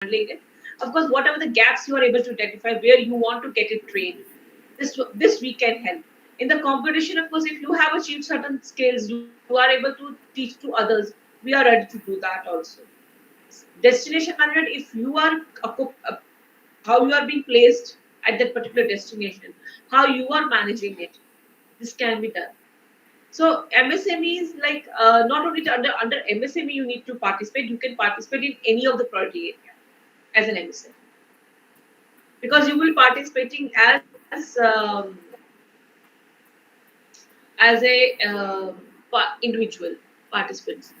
handling it. Of course, whatever the gaps you are able to identify where you want to get it trained, this we can help. In the competition, of course, if you have achieved certain skills, you are able to teach to others. We are ready to do that also. Destination management, if you are how you are being placed at that particular destination, how you are managing it, this can be done. So MSME is like not only under MSME you need to participate. You can participate in any of the priority area as an MSME because you will participating as a individual participants,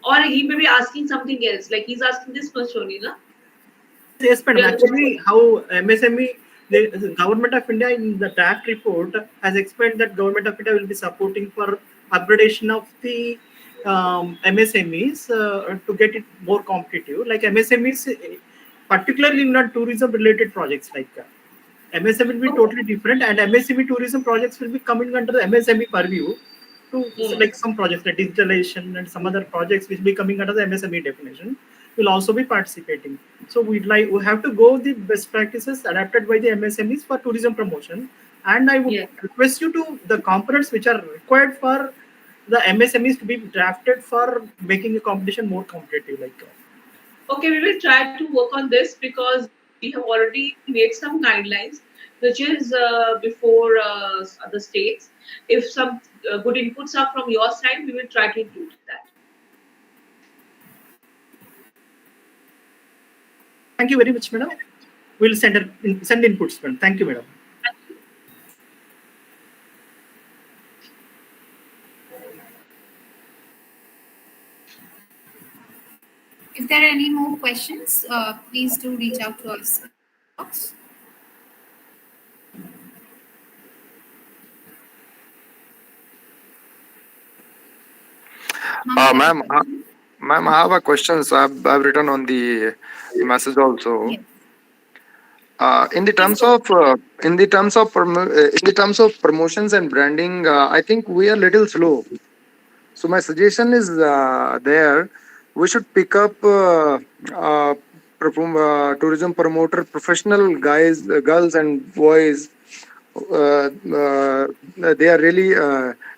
or he may be asking something else. Like he's asking this much only, na? Yes, yes, madam. Yeah. Actually, how MSME, the Government of India in the draft report has explained that Government of India will be supporting for upgradation of the MSMEs to get it more competitive. Like MSMEs, particularly in the tourism related projects, like MSME will be totally different, and MSME tourism projects will be coming under the MSME purview to like some projects like digitalization and some other projects which will be coming under the MSME definition will also be participating. So we have to go the best practices adapted by the MSMEs for tourism promotion. And I would request you to the components which are required for the MSMEs to be drafted for making the competition more competitive. Like okay, we will try to work on this because we have already made some guidelines, which is before other states. If some good inputs are from your side, we will try to include that. thank you very much, madam. We'll send inputs, madam. Thank you, madam. If there are any more questions, please do reach out to us. Ma'am, ma'am, I have a question. So I've written on the message also. Yes. In the terms of promotions and branding, I think we are little slow. So my suggestion is there we should pick up tourism promoter professional guys, girls and boys. They are really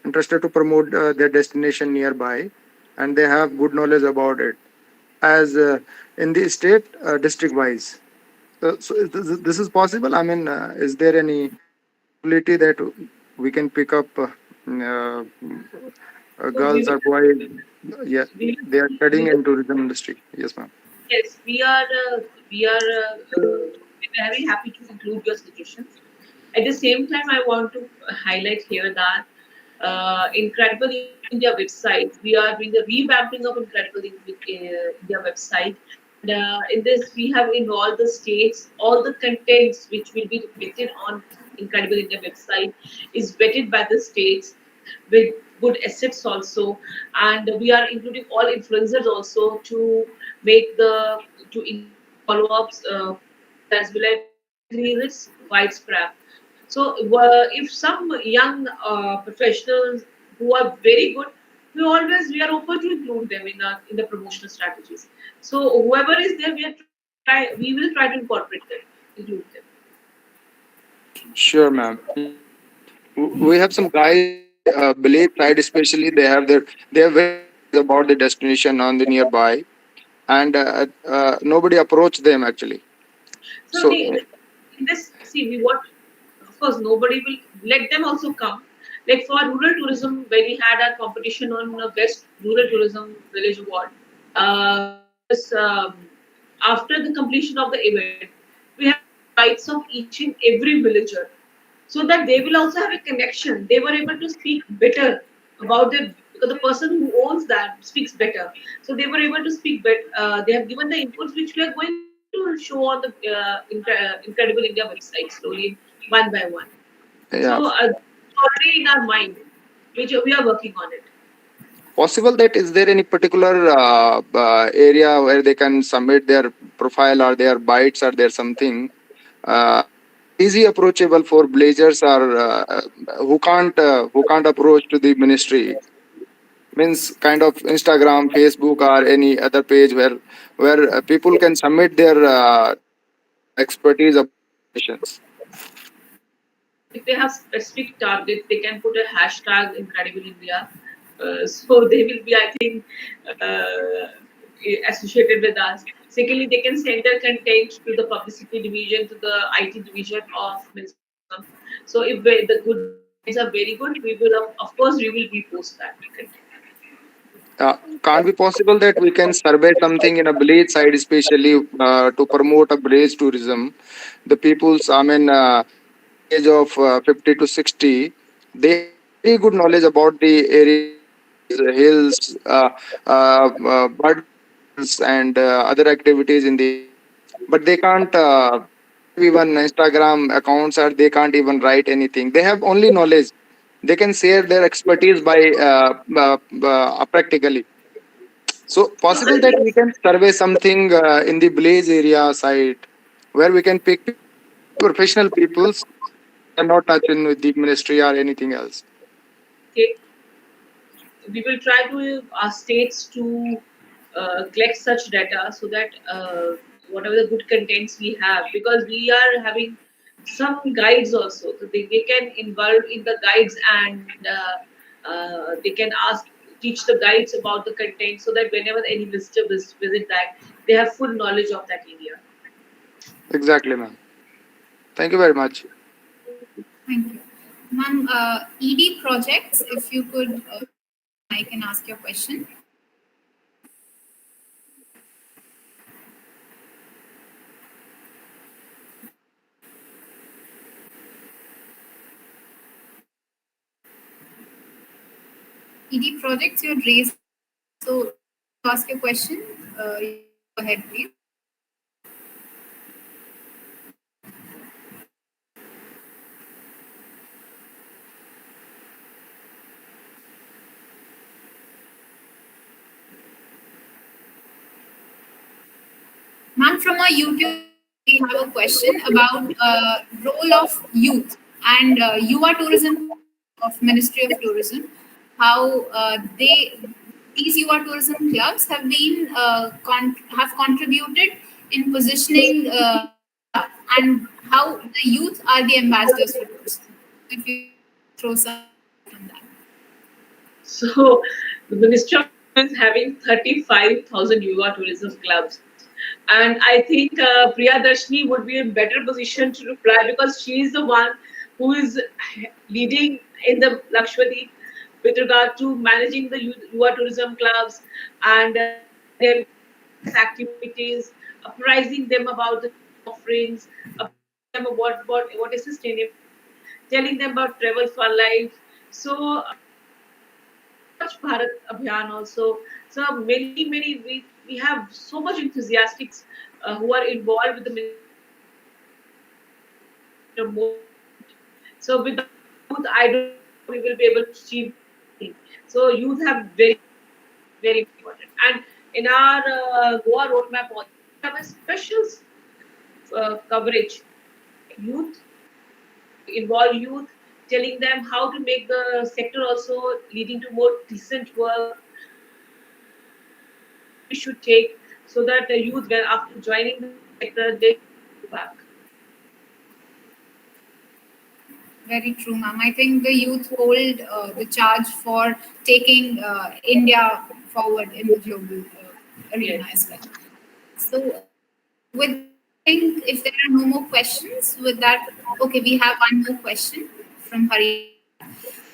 interested to promote their destination nearby, and they have good knowledge about it as in the state district wise. So this is possible. I mean, is there any ability that we can pick up uh, So we girls will, or boys? Yeah, we they are will, studying we will in tourism industry. Yes, ma'am. yes, we are very happy to include your suggestions. At the same time, I want to highlight here that Incredible India website, we are doing the revamping of India website. And in this, we have involved the states. All the contents which will be depicted on Incredible India website is vetted by the states with good assets also, and we are including all influencers also to make to increase the follow-ups as well as increase its widespread. So, if some young professionals who are very good, we are open to include them in the promotional strategies. So, whoever is there, we will try to incorporate them, include them. Sure, ma'am. We have some guys on the belief side, especially they are very curious about the destination on the nearby, and nobody approached them actually. So, So in this, see, we what of course nobody will let them also come. Like for rural tourism, when we had our competition on Best Rural Tourism Village Award, this after the completion of the event, we have invites of each and every villager, so that they will also have a connection. They were able to speak better about their because the person who owns that speaks better. So they were able to speak better. They have given the inputs which we are going to show on the Incredible India website slowly, one by one. yeah, So already in our mind, which we are working on it. possible that is there any particular area where they can submit their profile or their bytes or their something easy approachable for blazers or who can't approach to the ministry. means kind of Instagram, Facebook, or any other page where people can submit their expertise of questions. If they have specific targets, they can put a hashtag Incredible India. So they will be, I think, uh, associated with us. Secondly, they can send their content to the publicity division, to the IT division of Ministry. So if the good contents are very good, we will, of course, we will repost that content. Can't be possible that we can survey something in a village side, especially to promote a village tourism. The people's, I mean, age of 50 to 60, they have very good knowledge about the areas, hills, birds, and other activities in the. But they can't even Instagram accounts, or they can't even write anything. They have only knowledge. They can share their expertise by practically. So possible that we can survey something in the Blaze area side where we can pick professional peoples and not touching with the ministry or anything else. Okay, we will try to ask states to collect such data so that whatever the good contents we have, because we are having some guides also, so they can involve in the guides, and they can ask teach the guides about the content so that whenever any visitor visit that, they have full knowledge of that area. Exactly, ma'am. Thank you very much. Thank you. Ma'am, ED projects, if you could, I can ask your question. ED projects you had raised. So, to ask your question, you go ahead, please. Ma'am, from our YouTube, we have a question about role of youth and UA Tourism of Ministry of Tourism. How these UA Tourism clubs have been have contributed in positioning and how the youth are the ambassadors for tourism. If you throw some light on that. So the Ministry of Tourism is having 35,000 yoga tourism clubs. And I think Priyadarshini would be in better position to reply, because she is the one who is leading in the Lakshadweep with regard to managing the Yuva tourism clubs and their activities, apprising them about the offerings, apprising them about what is sustainable, telling them about travel for life. So Swachh Bharat Abhiyan also. So we have so much enthusiastics who are involved with the movement. So with the youth, I don't know we will be able to achieve anything. So youth have very important. And in our Goa roadmap, also, we have a special coverage. Youth, involve youth, telling them how to make the sector also leading to more decent work we should take, so that the youth, when after joining the sector, they go back. Very true, ma'am. I think the youth hold the charge for taking India forward in the global arena Yes. as well. So, with I think if there are no more questions, with that, okay, we have one more question from Hari.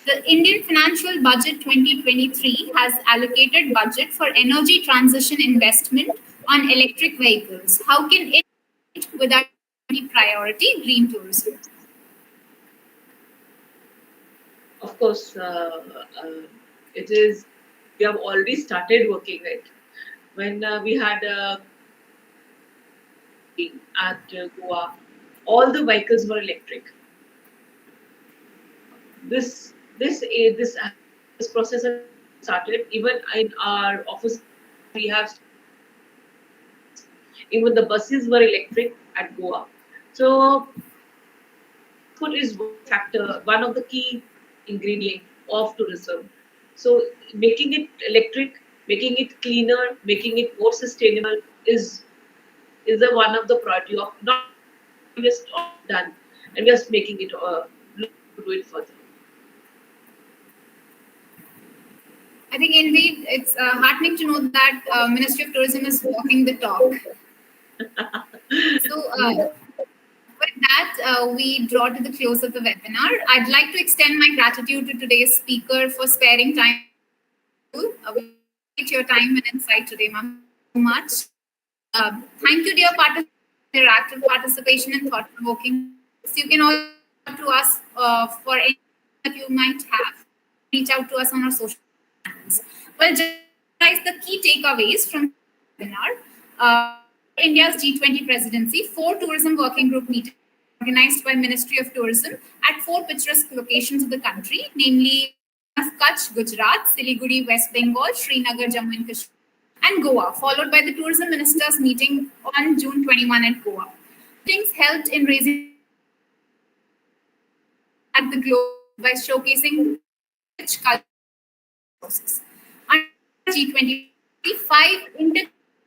The Indian Financial Budget 2023 has allocated budget for energy transition investment on electric vehicles. How can it, without any priority, green tourism? Of course, it is. We have already started working it. When we had at Goa, all the vehicles were electric. This this this this process has started. Even in our office, we have, even the buses were electric at Goa. So food is one factor, one of the key ingredient of tourism. So making it electric, making it cleaner, making it more sustainable is a one of the priority of not just done, and just making it look to do it further. I think indeed it's heartening to know that Ministry of Tourism is walking the talk. So with that, we draw to the close of the webinar. I'd like to extend my gratitude to today's speaker for sparing time. We appreciate your time and insight today, ma'am, so much. Thank you, dear participants, for your active participation and thought-provoking. So you can also reach out to us for any that you might have. Reach out to us on our social channels. Well, just the key takeaways from the webinar. India's G20 presidency, 4 tourism working group meetings organized by Ministry of Tourism at 4 picturesque locations of the country, namely Kutch, Gujarat, Siliguri, West Bengal, Srinagar, Jammu and Kashmir, and Goa, followed by the tourism ministers meeting on June 21 at Goa. Meetings helped in raising at the globe by showcasing rich cultural resources. Under G20, 5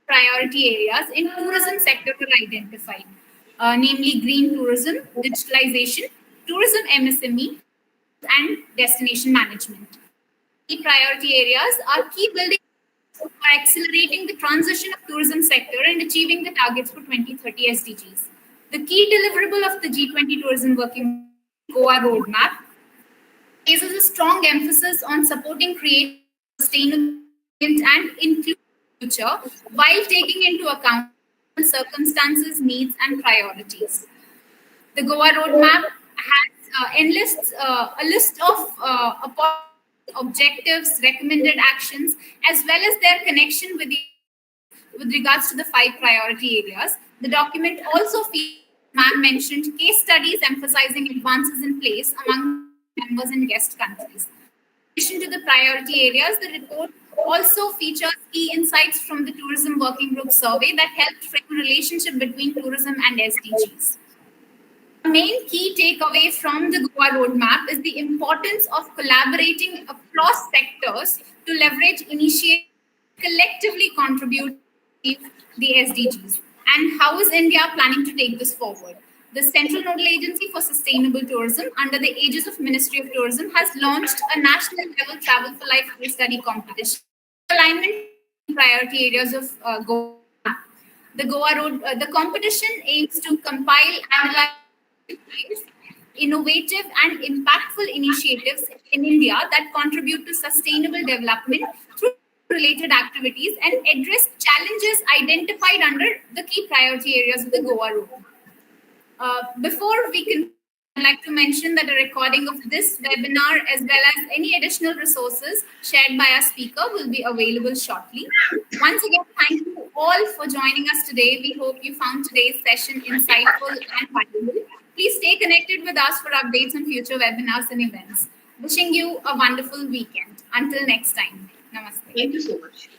priority areas in tourism sector were identified, namely green tourism, digitalization, tourism MSME, and destination management. Key priority areas are key building for accelerating the transition of tourism sector and achieving the targets for 2030 SDGs. The key deliverable of the G20 Tourism Working Goa Roadmap places a strong emphasis on supporting creative, sustainable, and inclusive future while taking into account circumstances, needs, and priorities. The Goa Roadmap enlists a list of objectives, recommended actions, as well as their connection with regards to the 5 priority areas. The document also features, ma'am mentioned, case studies emphasizing advances in place among members and guest countries. In addition to the priority areas, the report also features key insights from the Tourism Working Group survey that helped frame a relationship between tourism and SDGs. The main key takeaway from the Goa Roadmap is the importance of collaborating across sectors to leverage initiatives collectively contribute to the SDGs. And how is India planning to take this forward? The Central Nodal Agency for Sustainable Tourism, under the aegis of Ministry of Tourism, has launched a national level Travel for Life case study competition. Alignment priority areas of Goa. The competition aims to compile, analyze innovative and impactful initiatives in India that contribute to sustainable development through related activities and address challenges identified under the key priority areas of the Goa Roadmap. Before we can, I'd like to mention that a recording of this webinar as well as any additional resources shared by our speaker will be available shortly. Once again, thank you all for joining us today. We hope you found today's session insightful and valuable. Please stay connected with us for updates on future webinars and events. Wishing you a wonderful weekend. Until next time. Namaste. Thank you so much.